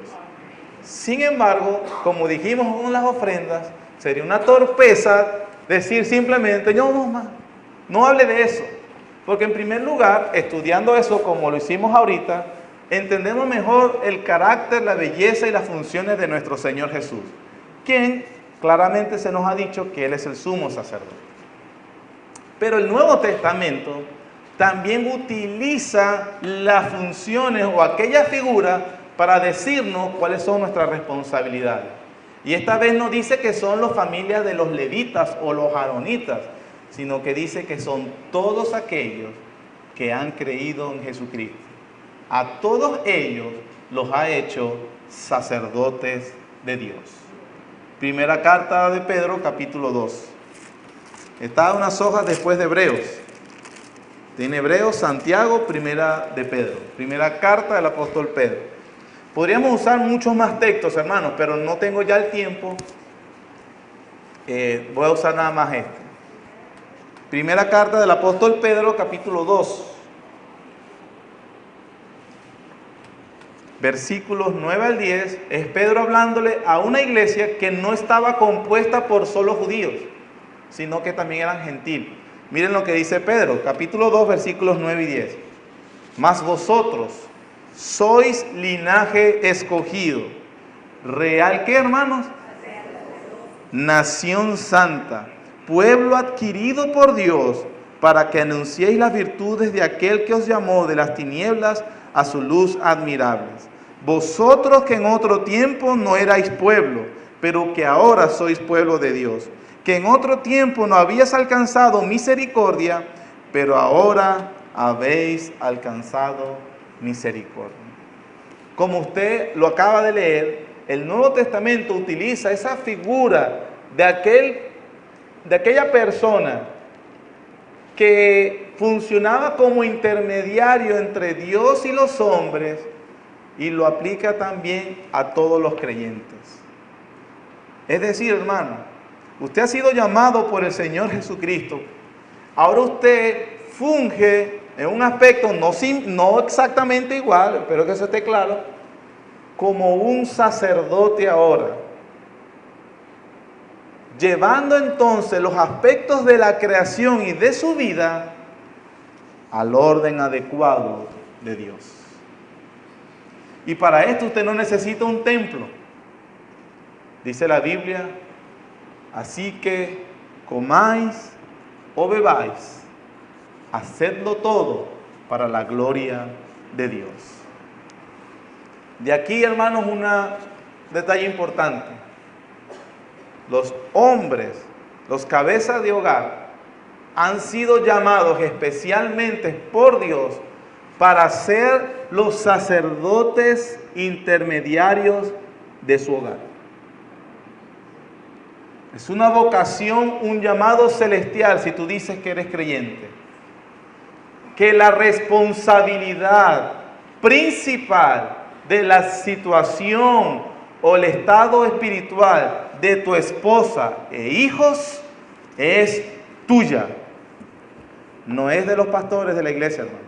Sin embargo, como dijimos con las ofrendas, sería una torpeza decir simplemente, no hable de eso. Porque en primer lugar, estudiando eso como lo hicimos ahorita, entendemos mejor el carácter, la belleza y las funciones de nuestro Señor Jesús, quien claramente se nos ha dicho que Él es el sumo sacerdote. Pero el Nuevo Testamento también utiliza las funciones o aquella figura para decirnos cuáles son nuestras responsabilidades. Y esta vez no dice que son las familias de los levitas o los aaronitas, sino que dice que son todos aquellos que han creído en Jesucristo. A todos ellos los ha hecho sacerdotes de Dios. Primera carta de Pedro, capítulo 2. Está unas hojas después de Hebreos. Tiene Hebreos, Santiago, primera de Pedro. Primera carta del apóstol Pedro. Podríamos usar muchos más textos, hermanos, pero no tengo ya el tiempo. Voy a usar nada más este. Primera carta del apóstol Pedro, capítulo 2. Versículos 9 al 10, es Pedro hablándole a una iglesia que no estaba compuesta por solo judíos, sino que también eran gentiles. Miren lo que dice Pedro, capítulo 2, versículos 9 y 10. Mas vosotros sois linaje escogido. ¿Real qué, hermanos? Nación santa, pueblo adquirido por Dios, para que anunciéis las virtudes de aquel que os llamó de las tinieblas a su luz admirables. Vosotros que en otro tiempo no erais pueblo, pero que ahora sois pueblo de Dios, que en otro tiempo no habías alcanzado misericordia, pero ahora habéis alcanzado misericordia. Como usted lo acaba de leer, el Nuevo Testamento utiliza esa figura de aquella persona que funcionaba como intermediario entre Dios y los hombres, y lo aplica también a todos los creyentes. Es decir, hermano, usted ha sido llamado por el Señor Jesucristo. Ahora usted funge en un aspecto no exactamente igual, espero que eso esté claro, como un sacerdote ahora, llevando entonces los aspectos de la creación y de su vida al orden adecuado de Dios. Y para esto usted no necesita un templo. Dice la Biblia, así que comáis o bebáis, hacedlo todo para la gloria de Dios. De aquí, hermanos, un detalle importante. Los hombres, los cabezas de hogar, han sido llamados especialmente por Dios para ser los sacerdotes intermediarios de su hogar. Es una vocación, un llamado celestial si tú dices que eres creyente. Que la responsabilidad principal de la situación o el estado espiritual de tu esposa e hijos es tuya. No es de los pastores de la iglesia, hermano.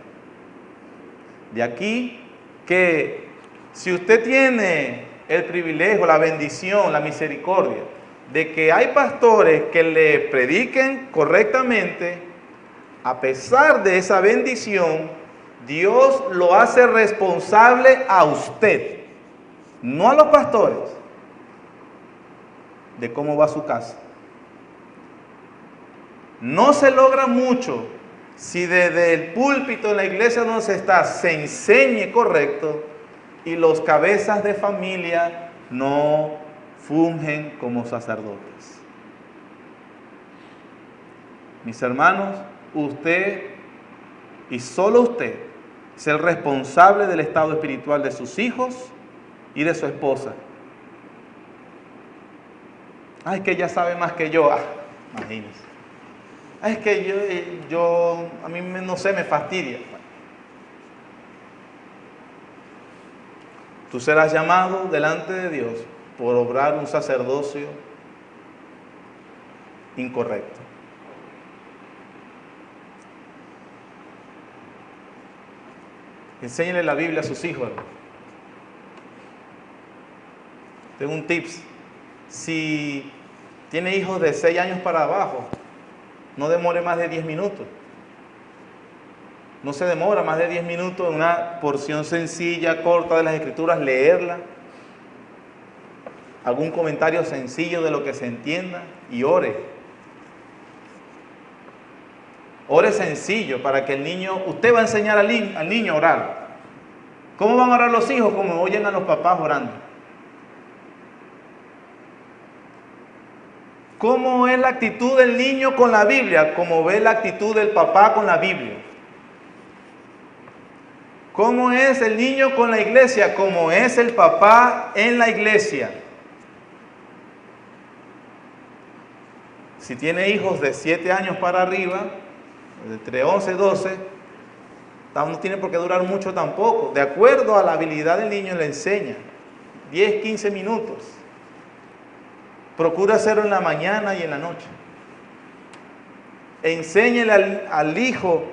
De aquí que si usted tiene el privilegio, la bendición, la misericordia de que hay pastores que le prediquen correctamente, a pesar de esa bendición, Dios lo hace responsable a usted, no a los pastores, de cómo va su casa. No se logra mucho si desde el púlpito en la iglesia donde se está se enseñe correcto y los cabezas de familia no fungen como sacerdotes. Mis hermanos, usted y solo usted es el responsable del estado espiritual de sus hijos y de su esposa. Ay, que ella sabe más que yo. Imagínense. Ay, es que a mí no sé, me fastidia. Tú serás llamado delante de Dios por obrar un sacerdocio incorrecto. Enséñale la Biblia a sus hijos. Tengo un tips. Si tiene hijos de 6 años para abajo, no demore más de 10 minutos. No se demora más de 10 minutos en una porción sencilla, corta de las Escrituras, leerla. Algún comentario sencillo de lo que se entienda y ore. Ore sencillo para que el niño, usted va a enseñar al niño a orar. ¿Cómo van a orar los hijos? Como oyen a los papás orando. ¿Cómo es la actitud del niño con la Biblia? Como ve la actitud del papá con la Biblia. ¿Cómo es el niño con la iglesia? Como es el papá en la iglesia. Si tiene hijos de 7 años para arriba, entre 11 y 12, no tiene por qué durar mucho tampoco. De acuerdo a la habilidad del niño le enseña. 10, 15 minutos. Procura hacerlo en la mañana y en la noche. Enséñele al hijo,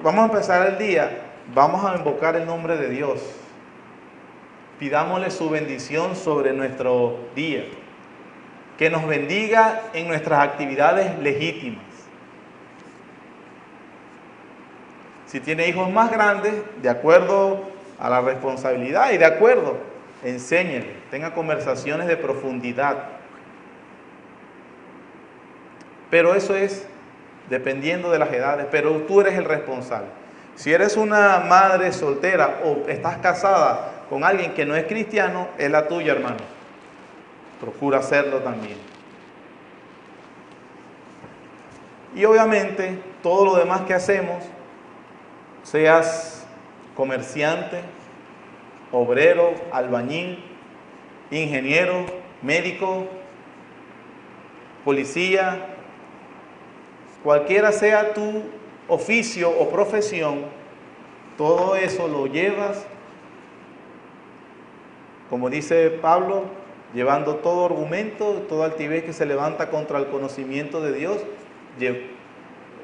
vamos a empezar el día, vamos a invocar el nombre de Dios. Pidámosle su bendición sobre nuestro día. Que nos bendiga en nuestras actividades legítimas. Si tiene hijos más grandes, de acuerdo a la responsabilidad y de acuerdo, enséñele, tenga conversaciones de profundidad. Pero eso es dependiendo de las edades, pero tú eres el responsable. Si eres una madre soltera o estás casada con alguien que no es cristiano, es la tuya, hermano. Procura hacerlo también. Y obviamente todo lo demás que hacemos, seas comerciante, obrero, albañil, ingeniero, médico, policía, cualquiera sea tu oficio o profesión, todo eso lo llevas, como dice Pablo, llevando todo argumento, toda altivez que se levanta contra el conocimiento de Dios,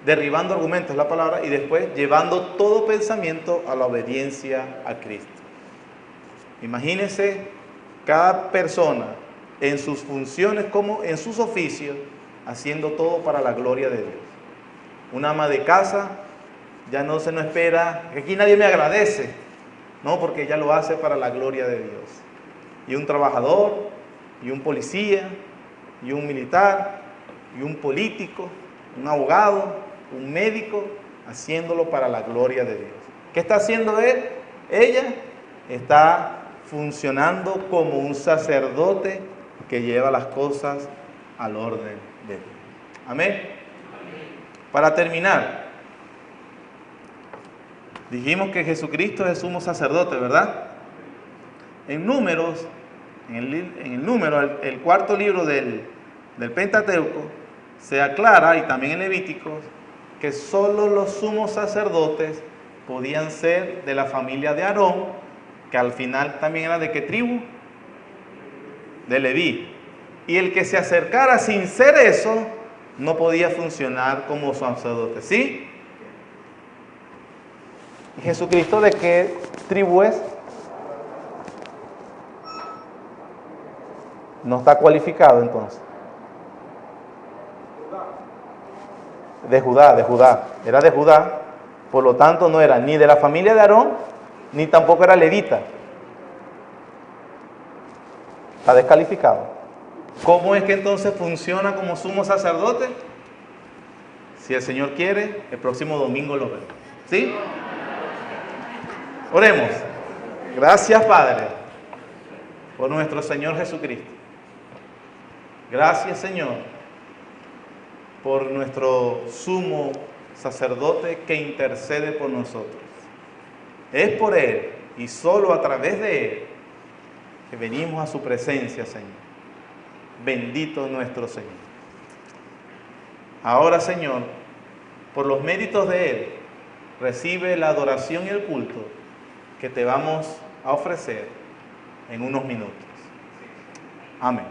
derribando argumentos es la palabra, y después llevando todo pensamiento a la obediencia a Cristo. Imagínense cada persona en sus funciones como en sus oficios, haciendo todo para la gloria de Dios. Una ama de casa ya no se nos espera, aquí nadie me agradece, no, porque ella lo hace para la gloria de Dios. Y un trabajador, y un policía, y un militar, y un político, un abogado, un médico, haciéndolo para la gloria de Dios. ¿Qué está haciendo él? Ella está funcionando como un sacerdote que lleva las cosas al orden de Dios. Amén. Para terminar, dijimos que Jesucristo es el sumo sacerdote, ¿verdad? En Números, el cuarto libro del Pentateuco, se aclara, y también en Levíticos, que solo los sumos sacerdotes podían ser de la familia de Aarón, que al final también era de qué tribu, de Leví. Y el que se acercara sin ser eso, no podía funcionar como sacerdote, ¿sí? ¿Y Jesucristo de qué tribu es? No está cualificado entonces. De Judá, era de Judá, por lo tanto no era ni de la familia de Aarón, ni tampoco era levita. Está descalificado. ¿Cómo es que entonces funciona como sumo sacerdote? Si el Señor quiere, el próximo domingo lo vemos. ¿Sí? Oremos. Gracias, Padre, por nuestro Señor Jesucristo. Gracias, Señor, por nuestro sumo sacerdote que intercede por nosotros. Es por Él y solo a través de Él que venimos a su presencia, Señor. Bendito nuestro Señor. Ahora, Señor, por los méritos de Él, recibe la adoración y el culto que te vamos a ofrecer en unos minutos. Amén.